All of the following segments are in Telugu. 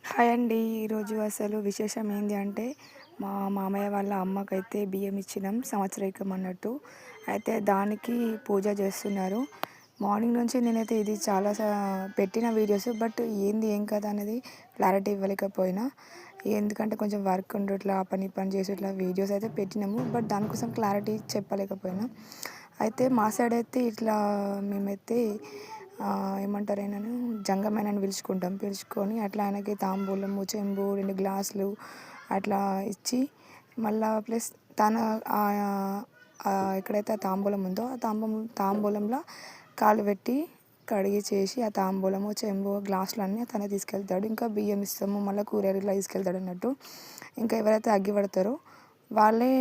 హాయ్ అండి. ఈరోజు అసలు విశేషం ఏంది అంటే, మా మామయ్య వాళ్ళ అమ్మకైతే బియ్యం ఇచ్చినాం సంవత్సరీకం అన్నట్టు. అయితే దానికి పూజ చేస్తున్నారు. మార్నింగ్ నుంచి నేనైతే ఇది చాలా పెట్టిన వీడియోస్, బట్ ఏంది ఏం కథ అనేది క్లారిటీ ఇవ్వలేకపోయినా. ఎందుకంటే కొంచెం వర్క్ ఉండు ఇట్లా పని పని చేసి ఇట్లా వీడియోస్ అయితే పెట్టినాము, బట్ దానికోసం క్లారిటీ చెప్పలేకపోయినా. అయితే మా సైడ్ అయితే ఇట్లా మేమైతే ఏమంటారు ఆయనను జంగమైనని పిలుచుకుంటాం. పిలుచుకొని అట్లా ఆయనకి తాంబూలము, చెంబు, 2 గ్లాసులు అట్లా ఇచ్చి, మళ్ళా ప్లస్ తన ఎక్కడైతే ఆ తాంబూలం ఉందో ఆ తాంబూలంలో కాలు పెట్టి కడిగి చేసి ఆ తాంబూలము, చెంబు, గ్లాసులన్నీ తనే తీసుకెళ్తాడు. ఇంకా బియ్యం ఇస్తాము, మళ్ళీ కూరగాయలు ఇట్లా తీసుకెళ్తాడు అన్నట్టు. ఇంకా ఎవరైతే అగ్గి పడతారో వాళ్ళే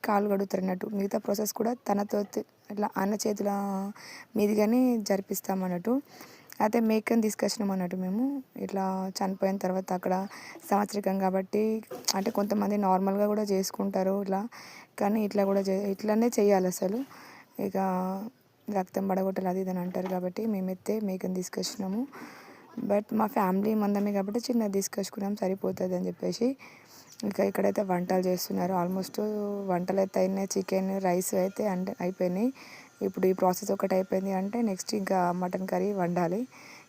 కాళ్ళు కడుగుతారు అన్నట్టు. మిగతా ప్రాసెస్ కూడా తనతో ఇట్లా అన్న చేతుల మీదుగానే జరిపిస్తామన్నట్టు. అయితే మేకని తీసుకొచ్చినాం అన్నట్టు మేము. ఇట్లా చనిపోయిన తర్వాత అక్కడ సంవత్సరికం కాబట్టి, అంటే కొంతమంది నార్మల్గా కూడా చేసుకుంటారు ఇట్లా, కానీ ఇట్లా కూడా ఇట్లనే చేయాలి అసలు. ఇక రక్తం పడగొట్టాలి అది ఇది అని అంటారు కాబట్టి మేమైతే మేకని తీసుకొచ్చినాము. బట్ మా ఫ్యామిలీ మందమే కాబట్టి చిన్నది తీసుకొచ్చుకున్నాం సరిపోతుంది అని చెప్పేసి. ఇంకా ఇక్కడైతే వంటలు చేస్తున్నారు. ఆల్మోస్ట్ వంటలు అయితే అయినాయి. చికెన్, రైస్ అయితే అంటే అయిపోయినాయి. ఇప్పుడు ఈ ప్రాసెస్ ఒకటి అయిపోయింది అంటే నెక్స్ట్ ఇంకా మటన్ కర్రీ వండాలి.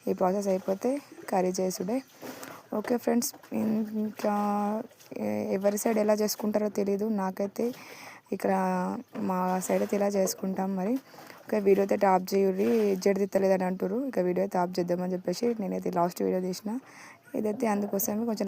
ఈ ప్రాసెస్ అయిపోతే కర్రీ చేసుడే. ఓకే ఫ్రెండ్స్, ఇంకా ఎవరి సైడ్ ఎలా చేసుకుంటారో తెలీదు. నాకైతే ఇక్కడ మా సైడ్ అయితే ఇలా చేసుకుంటాం మరి. ఒక వీడియో అయితే టాప్ చేయుర్రి, జడిదిత్తలేదని అంటారు. ఇక వీడియో అయితే ఆఫ్ చేద్దామని చెప్పేసి నేనైతే లాస్ట్ వీడియో తీసిన. ఇదైతే అందుకోసమే కొంచెం